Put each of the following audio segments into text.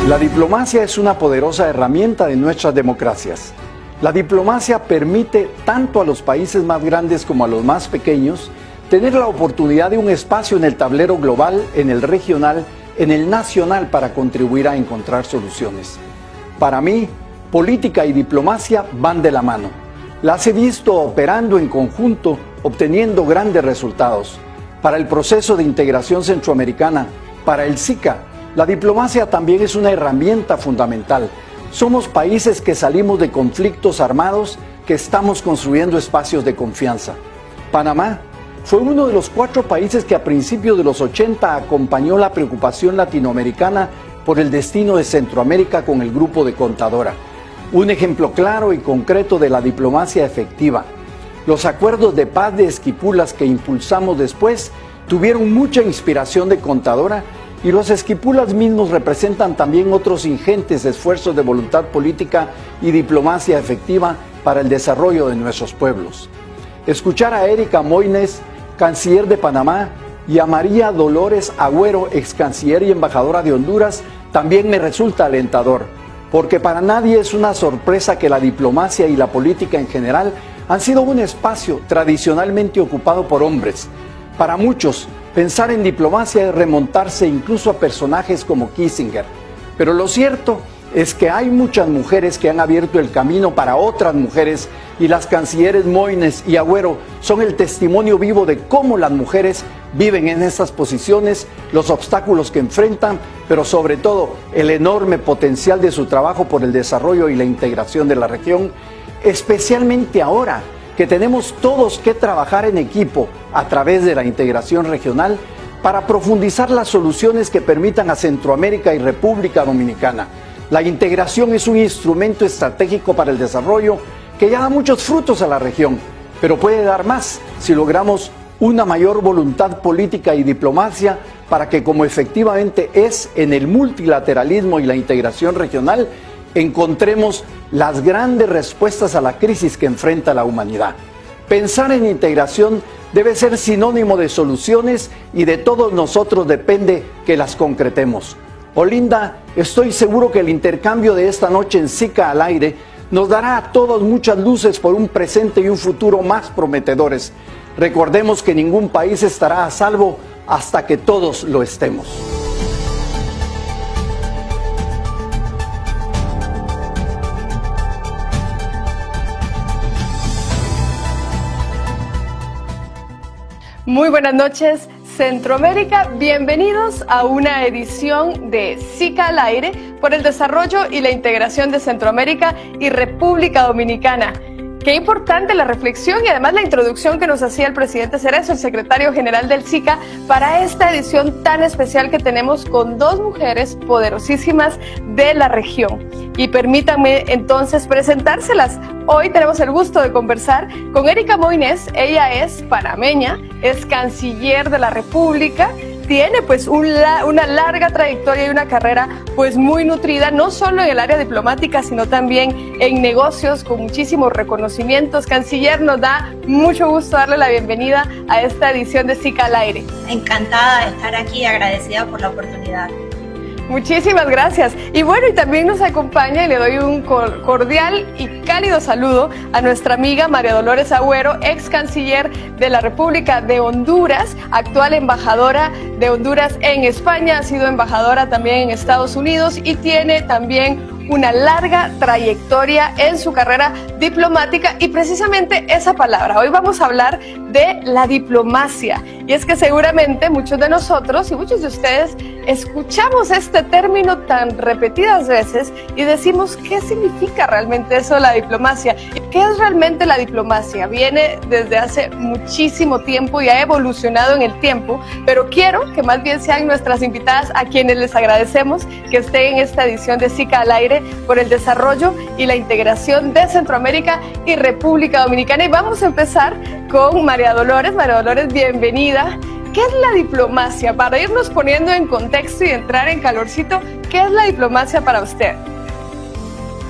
La diplomacia es una poderosa herramienta de nuestras democracias. La diplomacia permite tanto a los países más grandes como a los más pequeños tener la oportunidad de un espacio en el tablero global, en el regional, en el nacional para contribuir a encontrar soluciones. Para mí, política y diplomacia van de la mano. Las he visto operando en conjunto, obteniendo grandes resultados. Para el proceso de integración centroamericana, para el SICA, la diplomacia también es una herramienta fundamental. Somos países que salimos de conflictos armados, que estamos construyendo espacios de confianza. Panamá fue uno de los 4 países que a principios de los 80 acompañó la preocupación latinoamericana por el destino de Centroamérica con el grupo de Contadora. Un ejemplo claro y concreto de la diplomacia efectiva. Los acuerdos de paz de Esquipulas que impulsamos después tuvieron mucha inspiración de Contadora, y los Esquipulas mismos representan también otros ingentes esfuerzos de voluntad política y diplomacia efectiva para el desarrollo de nuestros pueblos. Escuchar a Erika Moines, canciller de Panamá, y a María Dolores Agüero, ex canciller y embajadora de Honduras, también me resulta alentador, porque para nadie es una sorpresa que la diplomacia y la política en general han sido un espacio tradicionalmente ocupado por hombres. Para muchos, pensar en diplomacia es remontarse incluso a personajes como Kissinger. Pero lo cierto es que hay muchas mujeres que han abierto el camino para otras mujeres, y las cancilleres Moines y Agüero son el testimonio vivo de cómo las mujeres viven en estas posiciones, los obstáculos que enfrentan, pero sobre todo el enorme potencial de su trabajo por el desarrollo y la integración de la región, especialmente ahora que tenemos todos que trabajar en equipo a través de la integración regional para profundizar las soluciones que permitan a Centroamérica y República Dominicana. La integración es un instrumento estratégico para el desarrollo que ya da muchos frutos a la región, pero puede dar más si logramos una mayor voluntad política y diplomacia para que, como efectivamente es en el multilateralismo y la integración regional, encontremos las grandes respuestas a la crisis que enfrenta la humanidad. Pensar en integración debe ser sinónimo de soluciones, y de todos nosotros depende que las concretemos. Olinda, estoy seguro que el intercambio de esta noche en SICA al aire nos dará a todos muchas luces por un presente y un futuro más prometedores. Recordemos que ningún país estará a salvo hasta que todos lo estemos. Muy buenas noches, Centroamérica. Bienvenidos a una edición de SICA al aire por el desarrollo y la integración de Centroamérica y República Dominicana. Qué importante la reflexión y además la introducción que nos hacía el presidente Cerezo, el secretario general del SICA, para esta edición tan especial que tenemos con 2 mujeres poderosísimas de la región. Y permítanme entonces presentárselas. Hoy tenemos el gusto de conversar con Erika Moines. Ella es panameña, es canciller de la República, tiene pues una larga trayectoria y una carrera pues muy nutrida, no solo en el área diplomática, sino también en negocios con muchísimos reconocimientos. Canciller, nos da mucho gusto darle la bienvenida a esta edición de SICA al aire. Encantada de estar aquí, agradecida por la oportunidad. Muchísimas gracias. Y bueno, y también nos acompaña, y le doy un cordial y cálido saludo a nuestra amiga María Dolores Agüero, ex canciller de la República de Honduras, actual embajadora de Honduras en España, ha sido embajadora también en Estados Unidos y tiene también una larga trayectoria en su carrera diplomática, y precisamente esa palabra. Hoy vamos a hablar de la diplomacia, y es que seguramente muchos de nosotros y muchos de ustedes escuchamos este término tan repetidas veces y decimos, ¿qué significa realmente eso, la diplomacia? ¿Qué es realmente la diplomacia? Viene desde hace muchísimo tiempo y ha evolucionado en el tiempo, pero quiero que más bien sean nuestras invitadas a quienes les agradecemos que estén en esta edición de SICA al aire por el desarrollo y la integración de Centroamérica y República Dominicana. Y vamos a empezar con María Dolores. María Dolores, bienvenida. ¿Qué es la diplomacia? Para irnos poniendo en contexto y entrar en calorcito, ¿qué es la diplomacia para usted?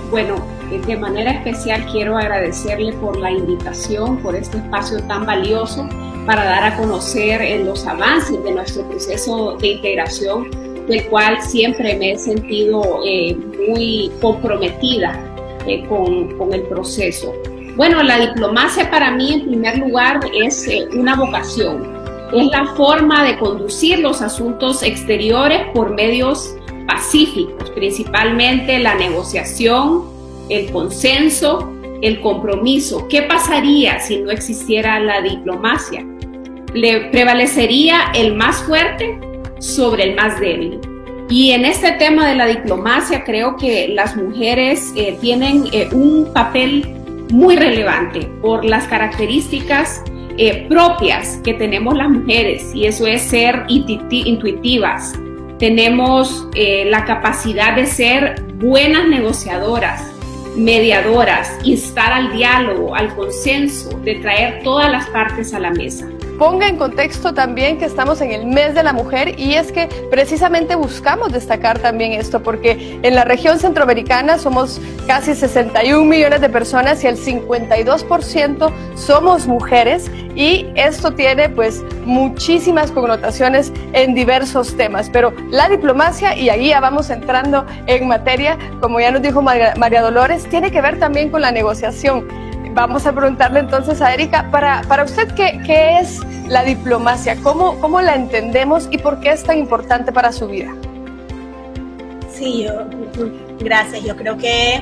Bueno, de manera especial quiero agradecerle por la invitación, por este espacio tan valioso para dar a conocer los avances de nuestro proceso de integración del cual siempre me he sentido muy comprometida con el proceso. Bueno, la diplomacia para mí, en primer lugar, es una vocación. Es la forma de conducir los asuntos exteriores por medios pacíficos, principalmente la negociación, el consenso, el compromiso. ¿Qué pasaría si no existiera la diplomacia? Le prevalecería el más fuerte sobre el más débil. Y en este tema de la diplomacia creo que las mujeres tienen un papel muy relevante por las características propias que tenemos las mujeres, y eso es ser intuitivas. Tenemos la capacidad de ser buenas negociadoras, mediadoras, instar al diálogo, al consenso, de traer todas las partes a la mesa. Ponga en contexto también que estamos en el mes de la mujer, y es que precisamente buscamos destacar también esto, porque en la región centroamericana somos casi 61 millones de personas y el 52% somos mujeres, y esto tiene pues muchísimas connotaciones en diversos temas. Pero la diplomacia, y ahí ya vamos entrando en materia, como ya nos dijo María Dolores, tiene que ver también con la negociación. Vamos a preguntarle entonces a Erika, para usted, ¿qué es la diplomacia? ¿Cómo la entendemos y por qué es tan importante para su vida? Sí, gracias. Yo creo que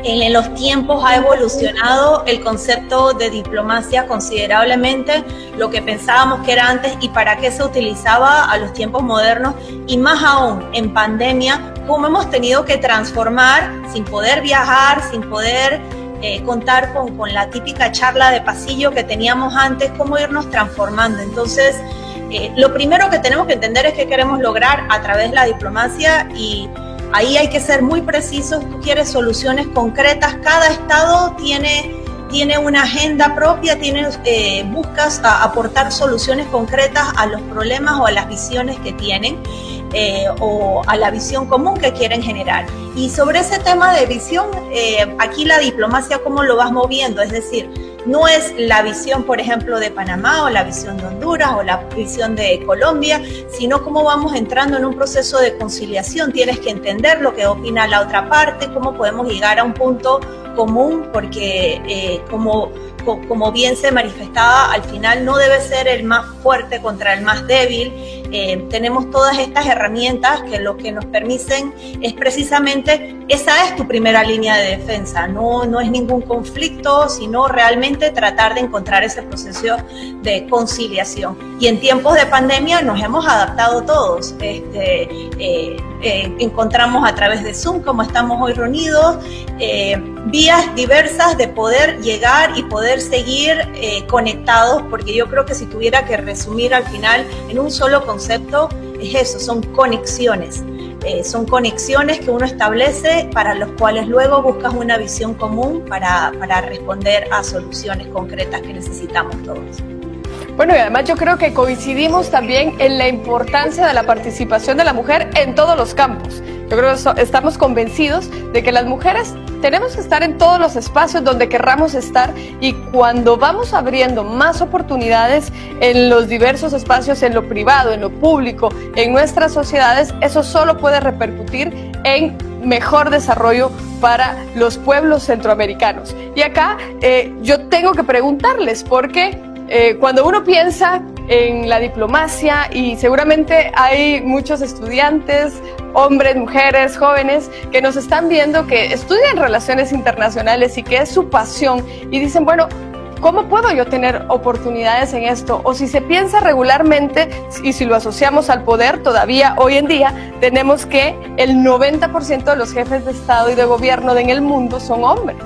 en los tiempos ha evolucionado el concepto de diplomacia considerablemente, lo que pensábamos que era antes y para qué se utilizaba a los tiempos modernos, y más aún en pandemia, cómo hemos tenido que transformar sin poder viajar, sin poder contar con la típica charla de pasillo que teníamos antes, cómo irnos transformando. Entonces, lo primero que tenemos que entender es qué queremos lograr a través de la diplomacia, y ahí hay que ser muy precisos. Tú quieres soluciones concretas, cada estado tiene una agenda propia, buscas aportar soluciones concretas a los problemas o a las visiones que tienen, o a la visión común que quieren generar. Y sobre ese tema de visión, aquí la diplomacia, ¿cómo lo vas moviendo? Es decir, no es la visión, por ejemplo, de Panamá, o la visión de Honduras, o la visión de Colombia, sino cómo vamos entrando en un proceso de conciliación. Tienes que entender lo que opina la otra parte, cómo podemos llegar a un punto común, porque como bien se manifestaba, al final no debe ser el más fuerte contra el más débil. Tenemos todas estas herramientas que lo que nos permiten es precisamente, esa es tu primera línea de defensa, no es ningún conflicto, sino realmente tratar de encontrar ese proceso de conciliación. Y en tiempos de pandemia nos hemos adaptado todos, encontramos a través de Zoom, como estamos hoy reunidos, vías diversas de poder llegar y poder seguir conectados, porque yo creo que si tuviera que resumir al final en un solo concepto, es eso, son conexiones. Son conexiones que uno establece, para los cuales luego buscas una visión común para responder a soluciones concretas que necesitamos todos. Bueno, y además yo creo que coincidimos también en la importancia de la participación de la mujer en todos los campos. Yo creo que estamos convencidos de que las mujeres tenemos que estar en todos los espacios donde querramos estar, y cuando vamos abriendo más oportunidades en los diversos espacios, en lo privado, en lo público, en nuestras sociedades, eso solo puede repercutir en mejor desarrollo para los pueblos centroamericanos. Y acá yo tengo que preguntarles, porque cuando uno piensa en la diplomacia, y seguramente hay muchos estudiantes, hombres, mujeres, jóvenes, que nos están viendo, que estudian relaciones internacionales y que es su pasión, y dicen, bueno, ¿cómo puedo yo tener oportunidades en esto? O si se piensa regularmente, y si lo asociamos al poder, todavía hoy en día tenemos que el 90% de los jefes de Estado y de gobierno en el mundo son hombres.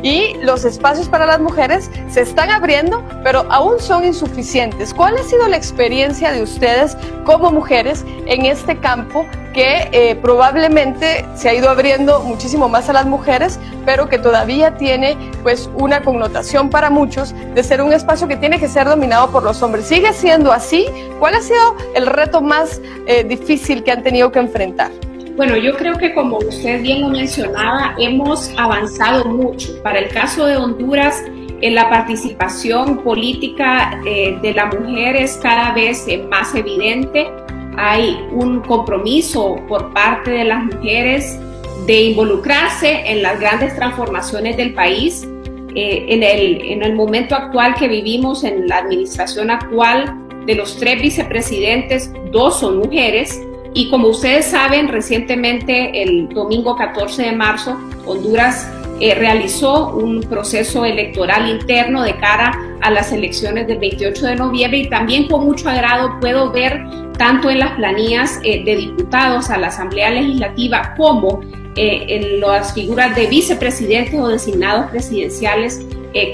Y los espacios para las mujeres se están abriendo, pero aún son insuficientes. ¿Cuál ha sido la experiencia de ustedes como mujeres en este campo que probablemente se ha ido abriendo muchísimo más a las mujeres, pero que todavía tiene pues una connotación para muchos de ser un espacio que tiene que ser dominado por los hombres? ¿Sigue siendo así? ¿Cuál ha sido el reto más difícil que han tenido que enfrentar? Bueno, yo creo que, como usted bien lo mencionaba, hemos avanzado mucho. Para el caso de Honduras, la participación política de la mujer es cada vez más evidente. hay un compromiso por parte de las mujeres de involucrarse en las grandes transformaciones del país. En el momento actual que vivimos, en la administración actual, de los 3 vicepresidentes, 2 son mujeres. Y como ustedes saben, recientemente, el domingo 14 de marzo, Honduras realizó un proceso electoral interno de cara a las elecciones del 28 de noviembre y también con mucho agrado puedo ver tanto en las planillas de diputados a la Asamblea Legislativa como en las figuras de vicepresidentes o designados presidenciales,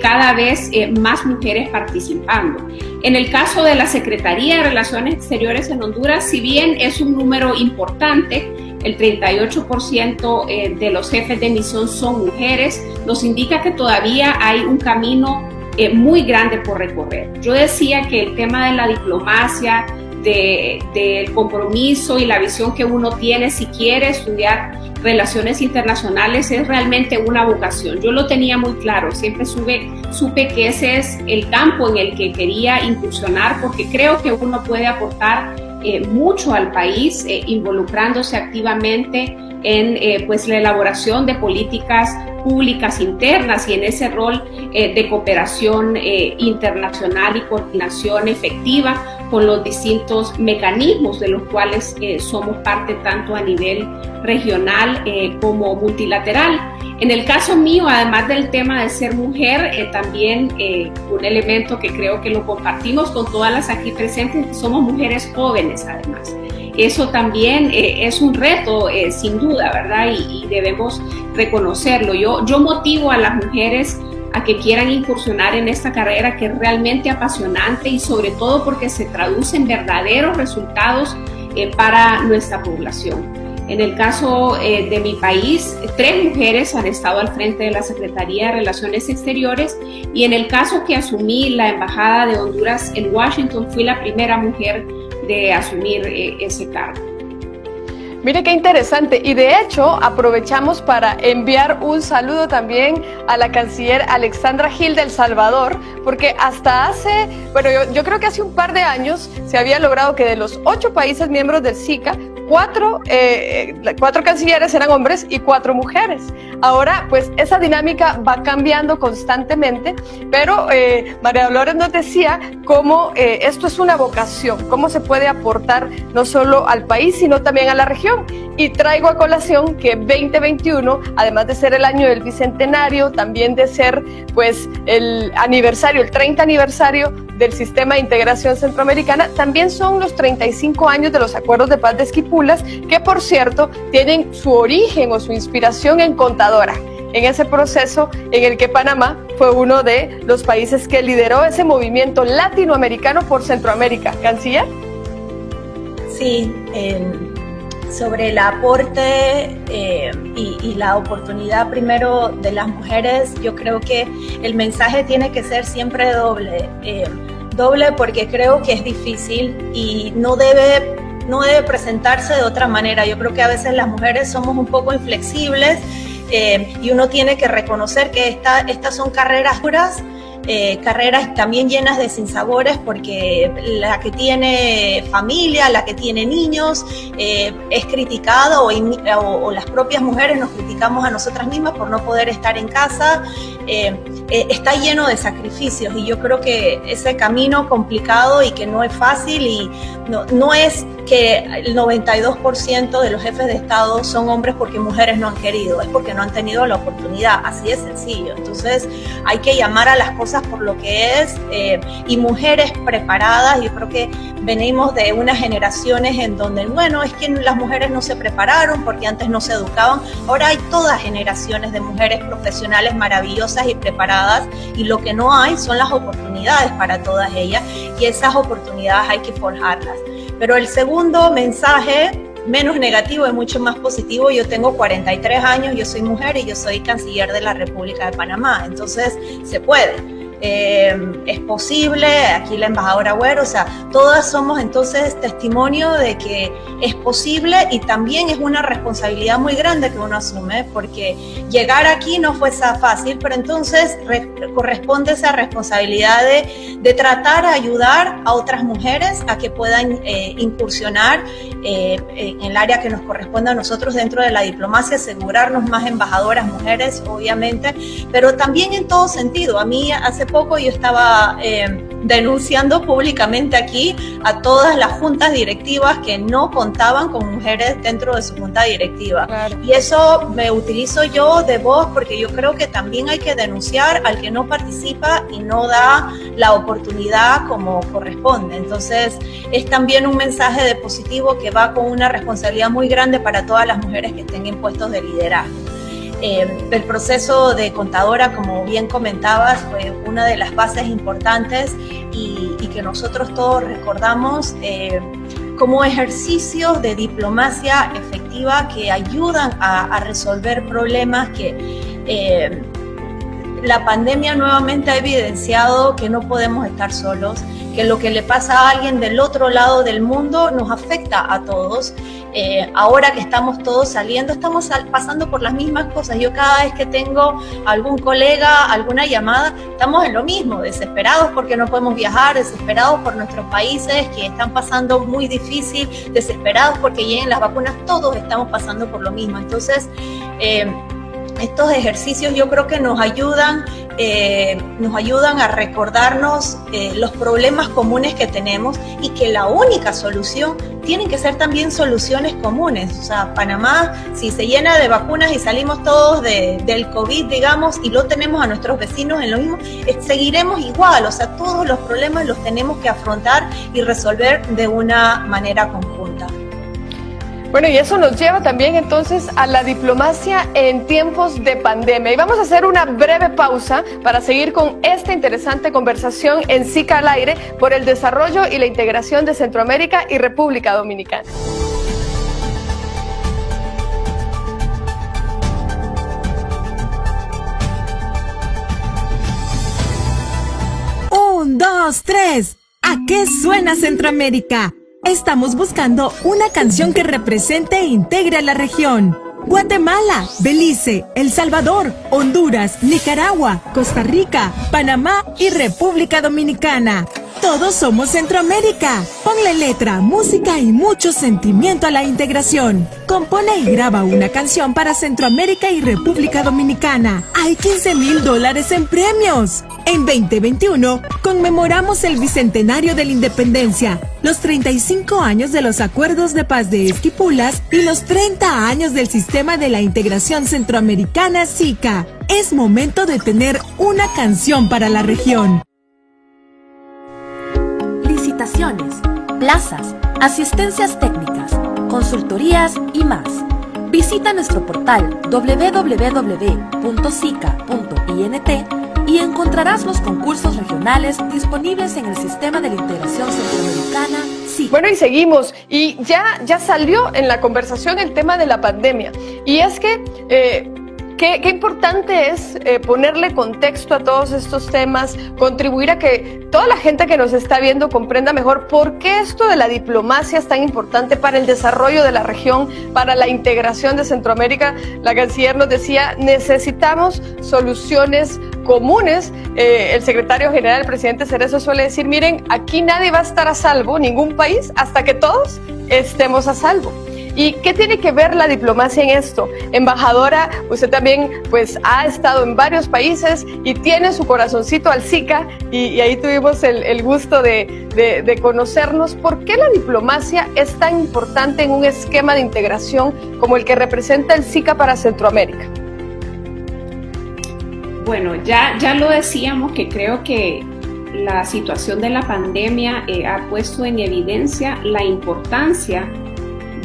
cada vez más mujeres participando. En el caso de la Secretaría de Relaciones Exteriores en Honduras, si bien es un número importante, el 38% de los jefes de misión son mujeres, nos indica que todavía hay un camino muy grande por recorrer. Yo decía que el tema de la diplomacia, del compromiso y la visión que uno tiene si quiere estudiar relaciones internacionales es realmente una vocación. Yo lo tenía muy claro, siempre supe que ese es el campo en el que quería incursionar porque creo que uno puede aportar mucho al país involucrándose activamente en pues la elaboración de políticas públicas internas y en ese rol de cooperación internacional y coordinación efectiva con los distintos mecanismos de los cuales somos parte tanto a nivel regional como multilateral. En el caso mío, además del tema de ser mujer, también un elemento que creo que lo compartimos con todas las aquí presentes, somos mujeres jóvenes además. Eso también es un reto, sin duda, ¿verdad? Y debemos reconocerlo. Yo motivo a las mujeres a que quieran incursionar en esta carrera que es realmente apasionante y sobre todo porque se traduce en verdaderos resultados para nuestra población. En el caso de mi país, 3 mujeres han estado al frente de la Secretaría de Relaciones Exteriores y en el caso que asumí la Embajada de Honduras en Washington, fui la primera mujer de asumir ese cargo. Mire qué interesante, y de hecho aprovechamos para enviar un saludo también a la canciller Alexandra Gil de El Salvador, porque hasta hace, bueno, yo creo que hace un par de años se había logrado que de los 8 países miembros del SICA, 4 cancilleres eran hombres y 4 mujeres. Ahora, pues esa dinámica va cambiando constantemente, pero María Dolores nos decía cómo esto es una vocación, cómo se puede aportar no solo al país, sino también a la región. Y traigo a colación que 2021, además de ser el año del Bicentenario, también de ser pues el aniversario, el 30 aniversario del Sistema de Integración Centroamericana, también son los 35 años de los Acuerdos de Paz de Esquipulas, que por cierto tienen su origen o su inspiración en Contadora, en ese proceso en el que Panamá fue uno de los países que lideró ese movimiento latinoamericano por Centroamérica. ¿Canciller? Sí, sobre el aporte y la oportunidad primero de las mujeres, yo creo que el mensaje tiene que ser siempre doble. Doble porque creo que es difícil y no debe presentarse de otra manera. Yo creo que a veces las mujeres somos un poco inflexibles y uno tiene que reconocer que estas son carreras duras, carreras también llenas de sinsabores, porque la que tiene familia, la que tiene niños, es criticada o las propias mujeres nos criticamos a nosotras mismas por no poder estar en casa. Está lleno de sacrificios y yo creo que ese camino complicado y que no es fácil y no es que el 92% de los jefes de Estado son hombres porque mujeres no han querido, es porque no han tenido la oportunidad, así de sencillo. Entonces hay que llamar a las cosas por lo que es y mujeres preparadas. Yo creo que venimos de unas generaciones en donde, bueno, es que las mujeres no se prepararon porque antes no se educaban. Ahora hay todas generaciones de mujeres profesionales maravillosas y preparadas y lo que no hay son las oportunidades para todas ellas y esas oportunidades hay que forjarlas. Pero el segundo mensaje, menos negativo y mucho más positivo, yo tengo 43 años, yo soy mujer y yo soy canciller de la República de Panamá, entonces se puede. es posible, aquí la embajadora Agüero, o sea, todas somos entonces testimonio de que es posible y también es una responsabilidad muy grande que uno asume, porque llegar aquí no fue fácil, pero entonces corresponde esa responsabilidad de tratar de ayudar a otras mujeres a que puedan incursionar en el área que nos corresponde a nosotros dentro de la diplomacia, asegurarnos más embajadoras mujeres, obviamente, pero también en todo sentido. A mí hace poco yo estaba denunciando públicamente aquí a todas las juntas directivas que no contaban con mujeres dentro de su junta directiva. Claro. Y eso me utilizo yo de voz, porque yo creo que también hay que denunciar al que no participa y no da la oportunidad como corresponde. Entonces es también un mensaje de positivo que va con una responsabilidad muy grande para todas las mujeres que estén en puestos de liderazgo. El proceso de contadora, como bien comentabas, fue una de las bases importantes y que nosotros todos recordamos como ejercicios de diplomacia efectiva que ayudan a resolver problemas que la pandemia nuevamente ha evidenciado que no podemos estar solos, que lo que le pasa a alguien del otro lado del mundo nos afecta a todos. Ahora que estamos todos saliendo, estamos pasando por las mismas cosas. Yo cada vez que tengo algún colega, alguna llamada, estamos en lo mismo, desesperados porque no podemos viajar, desesperados por nuestros países que están pasando muy difícil, desesperados porque lleguen las vacunas, todos estamos pasando por lo mismo. Entonces, estos ejercicios yo creo que nos ayudan a recordarnos los problemas comunes que tenemos y que la única solución tienen que ser también soluciones comunes. O sea, Panamá, si se llena de vacunas y salimos todos del COVID, digamos, y lo tenemos a nuestros vecinos en lo mismo, seguiremos igual. O sea, todos los problemas los tenemos que afrontar y resolver de una manera conjunta. Bueno, y eso nos lleva también entonces a la diplomacia en tiempos de pandemia. Y vamos a hacer una breve pausa para seguir con esta interesante conversación en SICA al Aire por el desarrollo y la integración de Centroamérica y República Dominicana. Un, dos, tres. ¿A qué suena Centroamérica? Estamos buscando una canción que represente e integre a la región. Guatemala, Belice, El Salvador, Honduras, Nicaragua, Costa Rica, Panamá y República Dominicana. Todos somos Centroamérica. Ponle letra, música y mucho sentimiento a la integración. Compone y graba una canción para Centroamérica y República Dominicana. Hay $15,000 en premios. En 2021 conmemoramos el bicentenario de la independencia, los 35 años de los acuerdos de paz de Esquipulas y los 30 años del sistema de la integración centroamericana SICA. Es momento de tener una canción para la región. Licitaciones, plazas, asistencias técnicas, consultorías y más. Visita nuestro portal www.sica.int y encontrarás los concursos regionales disponibles en el Sistema de la Integración Centroamericana, SICA. Bueno, y seguimos. Y ya salió en la conversación el tema de la pandemia. Y es que qué importante es ponerle contexto a todos estos temas, contribuir a que toda la gente que nos está viendo comprenda mejor por qué esto de la diplomacia es tan importante para el desarrollo de la región, para la integración de Centroamérica. La canciller nos decía, necesitamos soluciones comunes. El secretario general, el presidente Cerezo, suele decir, miren, aquí nadie va a estar a salvo, ningún país, hasta que todos estemos a salvo. ¿Y qué tiene que ver la diplomacia en esto? Embajadora, usted también pues ha estado en varios países y tiene su corazoncito al SICA y ahí tuvimos el gusto de conocernos. ¿Por qué la diplomacia es tan importante en un esquema de integración como el que representa el SICA para Centroamérica? Bueno, ya lo decíamos, que creo que la situación de la pandemia ha puesto en evidencia la importancia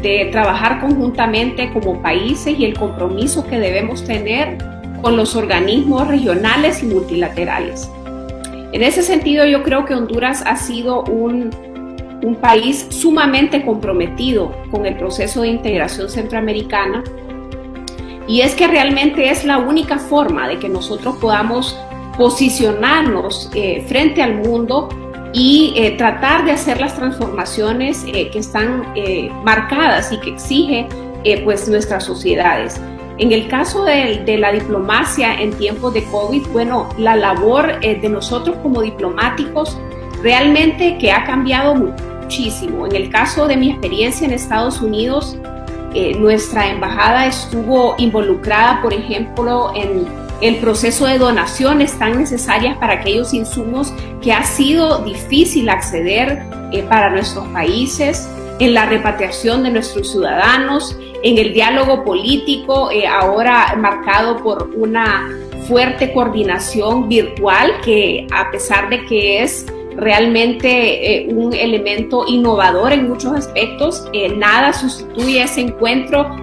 de trabajar conjuntamente como países y el compromiso que debemos tener con los organismos regionales y multilaterales. En ese sentido, yo creo que Honduras ha sido un país sumamente comprometido con el proceso de integración centroamericana, y es que realmente es la única forma de que nosotros podamos posicionarnos frente al mundo y tratar de hacer las transformaciones que están marcadas y que exige pues nuestras sociedades. En el caso de la diplomacia en tiempos de COVID, bueno, la labor de nosotros como diplomáticos realmente que ha cambiado muchísimo. En el caso de mi experiencia en Estados Unidos, nuestra embajada estuvo involucrada, por ejemplo, en el proceso de donaciones tan necesarias para aquellos insumos que ha sido difícil acceder para nuestros países, en la repatriación de nuestros ciudadanos, en el diálogo político, ahora marcado por una fuerte coordinación virtual que, a pesar de que es realmente un elemento innovador en muchos aspectos, nada sustituye ese encuentro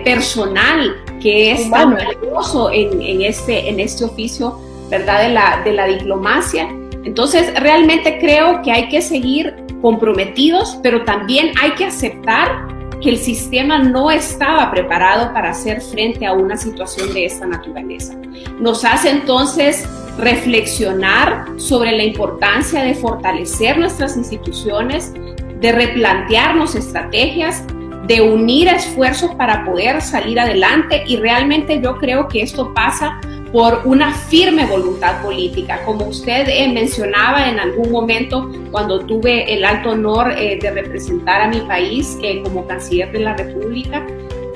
personal que es tan valioso en este oficio, ¿verdad?, de la diplomacia. Entonces, realmente creo que hay que seguir comprometidos, pero también hay que aceptar que el sistema no estaba preparado para hacer frente a una situación de esta naturaleza. Nos hace entonces reflexionar sobre la importancia de fortalecer nuestras instituciones, de replantearnos estrategias, de unir esfuerzos para poder salir adelante, y realmente yo creo que esto pasa por una firme voluntad política. Como usted mencionaba en algún momento, cuando tuve el alto honor de representar a mi país como canciller de la República,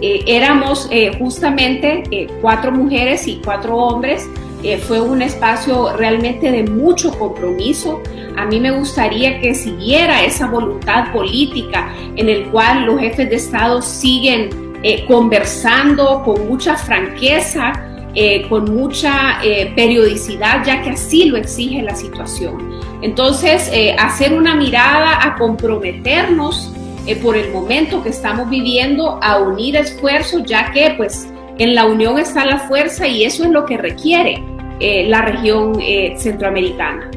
éramos justamente 4 mujeres y 4 hombres. Fue un espacio realmente de mucho compromiso. A mí me gustaría que siguiera esa voluntad política en el cual los jefes de Estado siguen conversando con mucha franqueza, con mucha periodicidad, ya que así lo exige la situación. Entonces, hacer una mirada a comprometernos por el momento que estamos viviendo, a unir esfuerzos, ya que pues en la unión está la fuerza, y eso es lo que requiere la región centroamericana.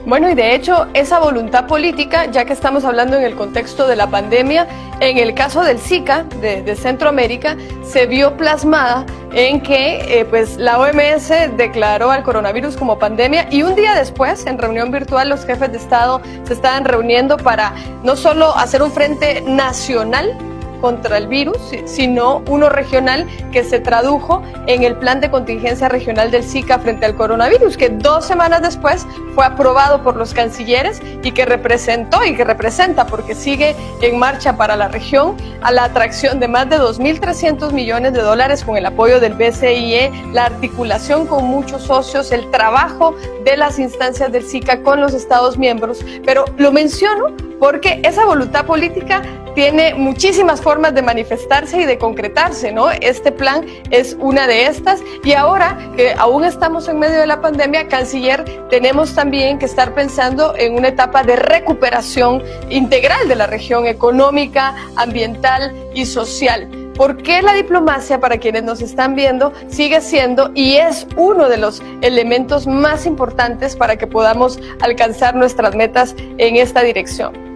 Bueno, y de hecho, esa voluntad política, ya que estamos hablando en el contexto de la pandemia, en el caso del Zika de Centroamérica, se vio plasmada en que pues la OMS declaró al coronavirus como pandemia, y un día después, en reunión virtual, los jefes de Estado se estaban reuniendo para no solo hacer un frente nacional contra el virus, sino uno regional que se tradujo en el plan de contingencia regional del Zika frente al coronavirus, que 2 semanas después fue aprobado por los cancilleres y que representó y que representa, porque sigue en marcha para la región, a la atracción de más de 2.300 millones de dólares con el apoyo del BCIE, la articulación con muchos socios, el trabajo de las instancias del Zika con los Estados miembros. Pero lo menciono porque esa voluntad política tiene muchísimas formas de manifestarse y de concretarse, ¿no? Este plan es una de estas, y ahora que aún estamos en medio de la pandemia, canciller, tenemos también que estar pensando en una etapa de recuperación integral de la región económica, ambiental y social. ¿Por qué la diplomacia, para quienes nos están viendo, sigue siendo y es uno de los elementos más importantes para que podamos alcanzar nuestras metas en esta dirección?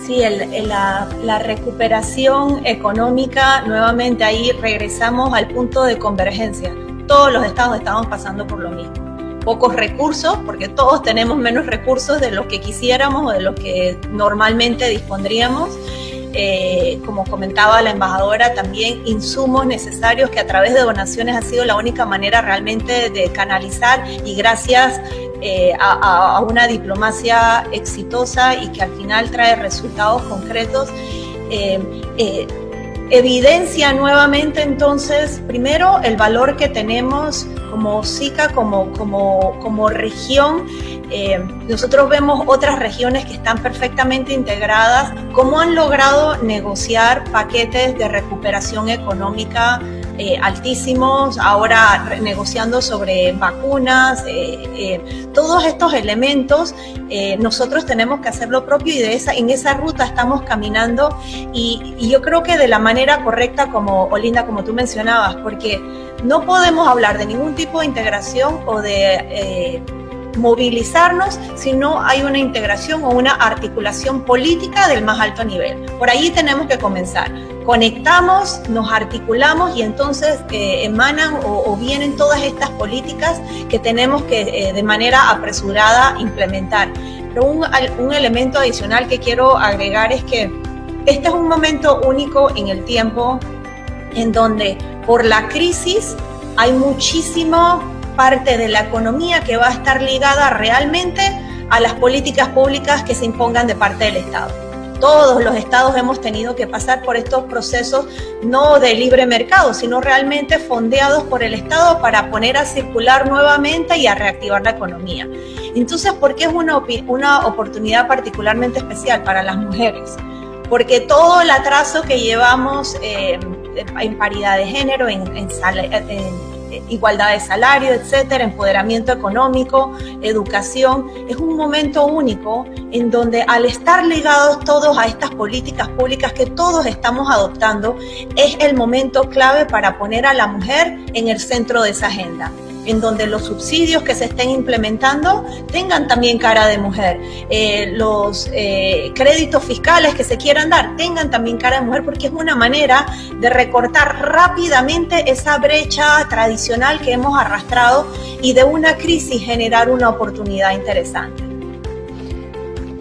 Sí, la recuperación económica, nuevamente ahí regresamos al punto de convergencia. Todos los estados estamos pasando por lo mismo. Pocos recursos, porque todos tenemos menos recursos de los que quisiéramos o de los que normalmente dispondríamos. Como comentaba la embajadora, también insumos necesarios que a través de donaciones ha sido la única manera realmente de canalizar, y gracias a una diplomacia exitosa y que al final trae resultados concretos, evidencia nuevamente entonces, primero, el valor que tenemos como SICA, como región. Nosotros vemos otras regiones que están perfectamente integradas, cómo han logrado negociar paquetes de recuperación económica altísimos, ahora negociando sobre vacunas, todos estos elementos. Nosotros tenemos que hacer lo propio, y en esa ruta estamos caminando, y yo creo que de la manera correcta, como Olinda, como tú mencionabas, porque no podemos hablar de ningún tipo de integración o de movilizarnos si no hay una integración o una articulación política del más alto nivel. Por ahí tenemos que comenzar. Conectamos, nos articulamos y entonces emanan o vienen todas estas políticas que tenemos que de manera apresurada implementar. Pero un elemento adicional que quiero agregar es que este es un momento único en el tiempo en donde por la crisis hay muchísima parte de la economía que va a estar ligada realmente a las políticas públicas que se impongan de parte del Estado. Todos los estados hemos tenido que pasar por estos procesos no de libre mercado, sino realmente fondeados por el Estado para poner a circular nuevamente y a reactivar la economía. Entonces, ¿por qué es una oportunidad particularmente especial para las mujeres? Porque todo el atraso que llevamos en paridad de género, en igualdad de salario, etcétera, empoderamiento económico, educación, es un momento único en donde al estar ligados todos a estas políticas públicas que todos estamos adoptando, es el momento clave para poner a la mujer en el centro de esa agenda, en donde los subsidios que se estén implementando tengan también cara de mujer, los créditos fiscales que se quieran dar tengan también cara de mujer, porque es una manera de recortar rápidamente esa brecha tradicional que hemos arrastrado y de una crisis generar una oportunidad interesante.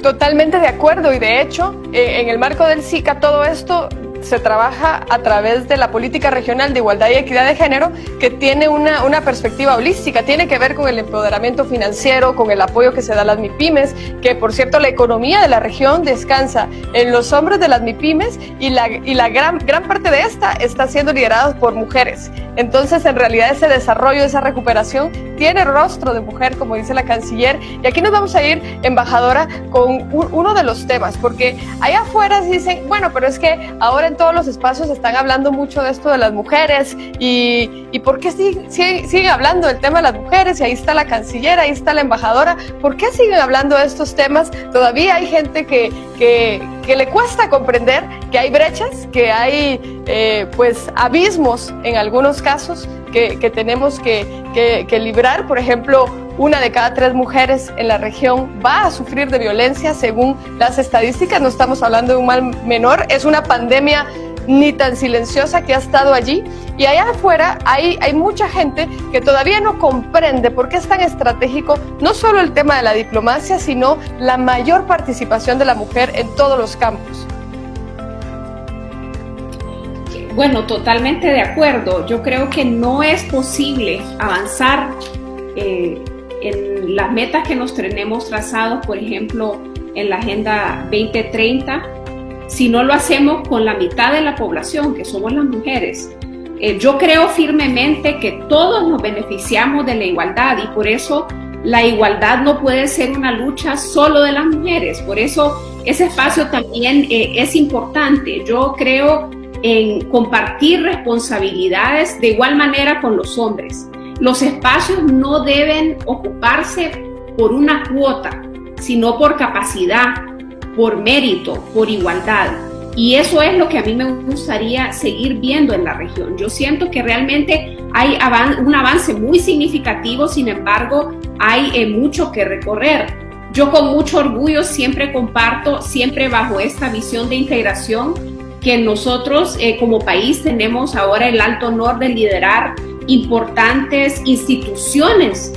Totalmente de acuerdo, y de hecho, en el marco del SICA todo esto se trabaja a través de la política regional de igualdad y equidad de género, que tiene una perspectiva holística, tiene que ver con el empoderamiento financiero, con el apoyo que se da a las MIPYMES, que por cierto la economía de la región descansa en los hombros de las MIPYMES y la gran parte de esta está siendo liderada por mujeres. Entonces, en realidad ese desarrollo, esa recuperación tiene rostro de mujer, como dice la canciller. Y aquí nos vamos a ir, embajadora, con uno de los temas, porque allá afuera dicen, bueno, pero es que ahora en todos los espacios están hablando mucho de esto de las mujeres y ¿por qué siguen hablando del tema de las mujeres? Y ahí está la canciller, ahí está la embajadora. ¿Por qué siguen hablando de estos temas? Todavía hay gente que le cuesta comprender que hay brechas, que hay pues abismos en algunos casos que tenemos que librar. Por ejemplo, 1 de cada 3 mujeres en la región va a sufrir de violencia según las estadísticas. No estamos hablando de un mal menor, es una pandemia ni tan silenciosa que ha estado allí. Y allá afuera hay mucha gente que todavía no comprende por qué es tan estratégico no solo el tema de la diplomacia, sino la mayor participación de la mujer en todos los campos. Bueno, totalmente de acuerdo. Yo creo que no es posible avanzar en las metas que nos tenemos trazados, por ejemplo, en la Agenda 2030, si no lo hacemos con la mitad de la población, que somos las mujeres. Yo creo firmemente que todos nos beneficiamos de la igualdad y por eso la igualdad no puede ser una lucha solo de las mujeres. Por eso ese espacio también es importante. Yo creo en compartir responsabilidades de igual manera con los hombres. Los espacios no deben ocuparse por una cuota, sino por capacidad, por mérito, por igualdad. Y eso es lo que a mí me gustaría seguir viendo en la región. Yo siento que realmente hay un avance muy significativo, sin embargo, hay mucho que recorrer. Yo con mucho orgullo siempre comparto, siempre bajo esta visión de integración, que nosotros como país tenemos ahora el alto honor de liderar importantes instituciones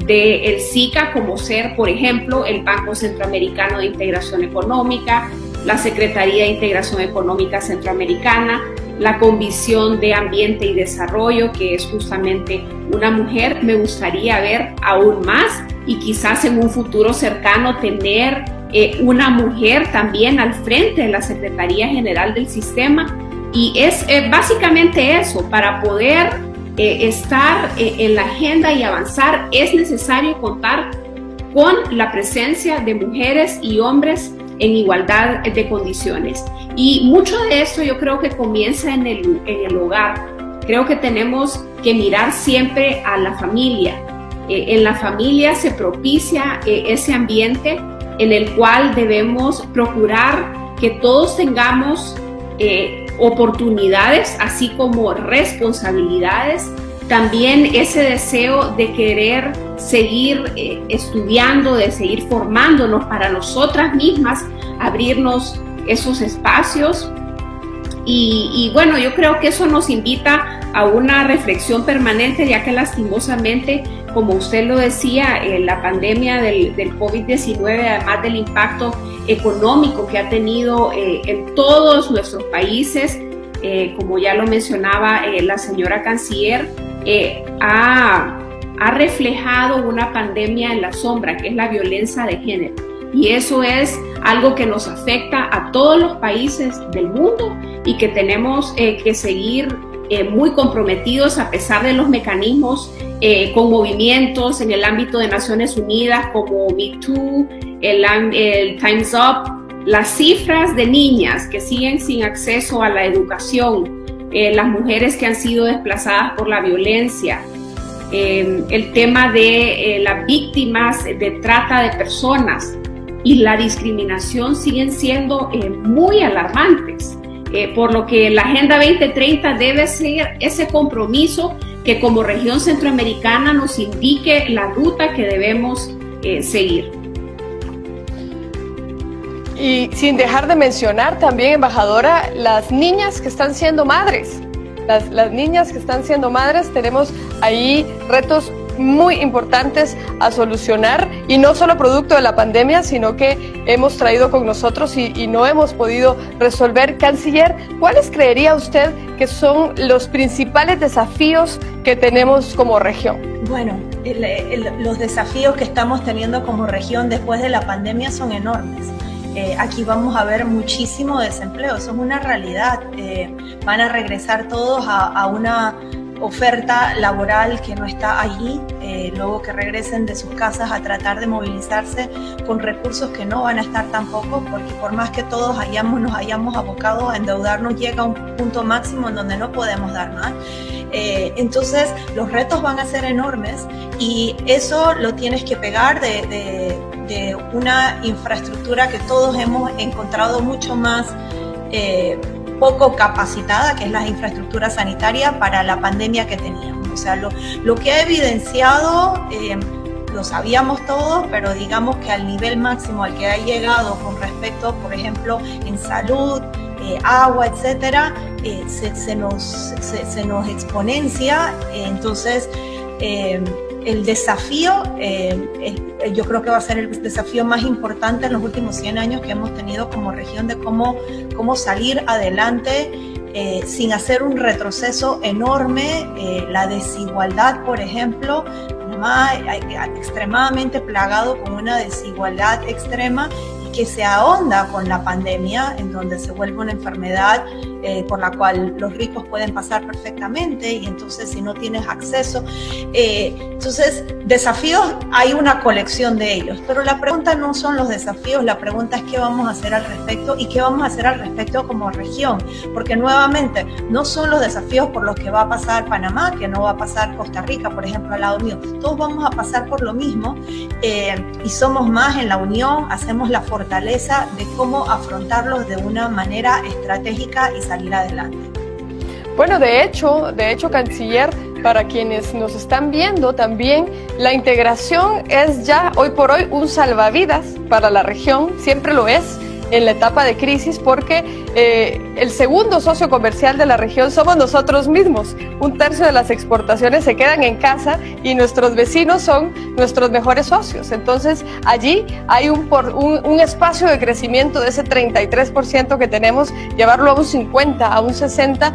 del SICA, como ser, por ejemplo, el Banco Centroamericano de Integración Económica, la Secretaría de Integración Económica Centroamericana, la Comisión de Ambiente y Desarrollo, que es justamente una mujer. Me gustaría ver aún más y quizás en un futuro cercano tener una mujer también al frente de la Secretaría General del Sistema. Y es básicamente eso, para poder estar en la agenda y avanzar es necesario contar con la presencia de mujeres y hombres en igualdad de condiciones. Y mucho de esto yo creo que comienza en el hogar. Creo que tenemos que mirar siempre a la familia. En la familia se propicia ese ambiente en el cual debemos procurar que todos tengamos oportunidades, así como responsabilidades también ese deseo de querer seguir estudiando, de seguir formándonos para nosotras mismas, abrirnos esos espacios. Y bueno, yo creo que eso nos invita a una reflexión permanente, ya que lastimosamente, como usted lo decía, la pandemia del COVID-19, además del impacto económico que ha tenido en todos nuestros países, como ya lo mencionaba la señora canciller, ha reflejado una pandemia en la sombra, que es la violencia de género. Y eso es algo que nos afecta a todos los países del mundo y que tenemos que seguir muy comprometidos, a pesar de los mecanismos con movimientos en el ámbito de Naciones Unidas como Me Too, el Time's Up, las cifras de niñas que siguen sin acceso a la educación, las mujeres que han sido desplazadas por la violencia, el tema de las víctimas de trata de personas y la discriminación siguen siendo muy alarmantes, por lo que la Agenda 2030 debe ser ese compromiso que como región centroamericana nos indique la ruta que debemos seguir. Y sin dejar de mencionar también, embajadora, las niñas que están siendo madres. Las niñas que están siendo madres, tenemos ahí retos muy importantes a solucionar, y no solo producto de la pandemia, sino que hemos traído con nosotros y no hemos podido resolver. Canciller, ¿cuáles creería usted que son los principales desafíos que tenemos como región? Bueno, los desafíos que estamos teniendo como región después de la pandemia son enormes. Aquí vamos a ver muchísimo desempleo, eso es una realidad. Van a regresar todos a una oferta laboral que no está allí, luego que regresen de sus casas a tratar de movilizarse con recursos que no van a estar tampoco, porque por más que todos nos hayamos abocado a endeudarnos, llega a un punto máximo en donde no podemos dar más. Entonces los retos van a ser enormes, y eso lo tienes que pegar de una infraestructura que todos hemos encontrado mucho más poco capacitada, que es la infraestructura sanitaria para la pandemia que teníamos. O sea, lo que ha evidenciado, lo sabíamos todos, pero digamos que al nivel máximo al que ha llegado con respecto, por ejemplo, en salud, agua, etcétera, se nos exponencia. Entonces, el desafío, yo creo que va a ser el desafío más importante en los últimos 100 años que hemos tenido como región, de cómo salir adelante sin hacer un retroceso enorme. La desigualdad, por ejemplo, Panamá extremadamente plagado con una desigualdad extrema, que se ahonda con la pandemia, en donde se vuelve una enfermedad por la cual los ricos pueden pasar perfectamente, y entonces si no tienes acceso, entonces desafíos hay una colección de ellos, pero la pregunta no son los desafíos, la pregunta es qué vamos a hacer al respecto, y qué vamos a hacer al respecto como región, porque nuevamente no son los desafíos por los que va a pasar Panamá, que no va a pasar Costa Rica, por ejemplo, al lado mío, todos vamos a pasar por lo mismo, y somos más en la unión, hacemos la fortaleza de cómo afrontarlos de una manera estratégica y salir adelante. Bueno, de hecho, canciller, para quienes nos están viendo también, la integración es ya hoy por hoy un salvavidas para la región, siempre lo es en la etapa de crisis, porque el segundo socio comercial de la región somos nosotros mismos. 1/3 de las exportaciones se quedan en casa y nuestros vecinos son nuestros mejores socios. Entonces allí hay un espacio de crecimiento de ese 33% que tenemos, llevarlo a un 50, a un 60.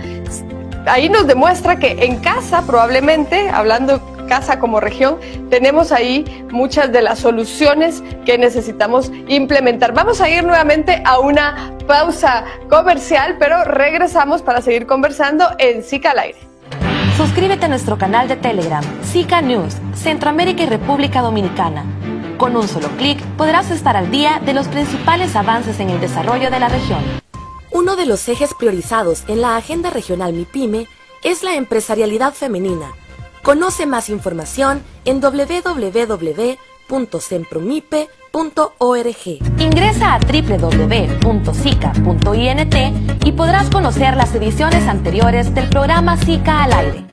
Ahí nos demuestra que en casa, probablemente, hablando casa como región, tenemos ahí muchas de las soluciones que necesitamos implementar. Vamos a ir nuevamente a una pausa comercial, pero regresamos para seguir conversando en SICA al aire. Suscríbete a nuestro canal de Telegram, SICA News, Centroamérica y República Dominicana. Con un solo clic podrás estar al día de los principales avances en el desarrollo de la región. Uno de los ejes priorizados en la Agenda Regional MIPYME es la empresarialidad femenina. Conoce más información en www.sempromipe.org. Ingresa a www.sica.int y podrás conocer las ediciones anteriores del programa SICA al aire.